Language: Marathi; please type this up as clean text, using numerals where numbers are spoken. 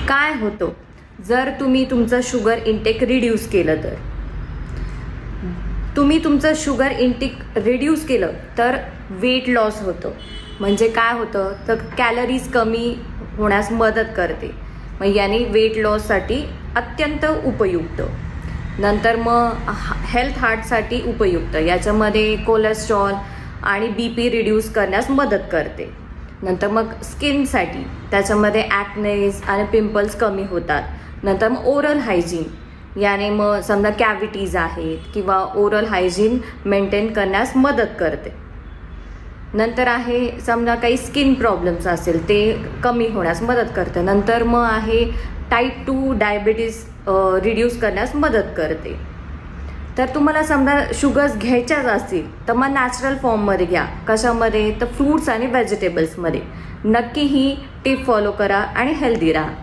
काय होतं जर तुम्ही तुमचं शुगर इंटेक रिड्यूस केलं तर? तुम्ही तुमचं शुगर इंटेक रिड्यूस केलं तर वेट लॉस होतं. म्हणजे काय होतं तर कॅलरीज कमी होण्यास मदत करते. मग याने वेट लॉससाठी अत्यंत उपयुक्त. नंतर मग हेल्थ हार्टसाठी उपयुक्त. याच्यामध्ये कोलेस्ट्रॉल आणि BP रिड्यूस करण्यास मदत करते. नंतर मग स्किनसाठी त्याच्यामध्ये ॲक्नेज आणि पिंपल्स कमी होतात. नंतर मग ओरल हायजीन, याने मग समजा कॅव्हिटीज आहेत किंवा ओरल हायजीन मेंटेन करण्यास मदत करते. नंतर आहे समजा काही स्किन प्रॉब्लेम्स असेल ते कमी होण्यास मदत करते. नंतर मग आहे टाईप 2 डायबिटीस रिड्यूस करण्यास मदत करते. तर तुम्हाला समजा शुगर्स घ्यायच्याच असतील तर मग नॅचरल फॉर्ममध्ये घ्या. कशामध्ये तर फ्रूट्स आणि व्हेजिटेबल्समध्ये. नक्की ही टिप फॉलो करा आणि हेल्दी राहा.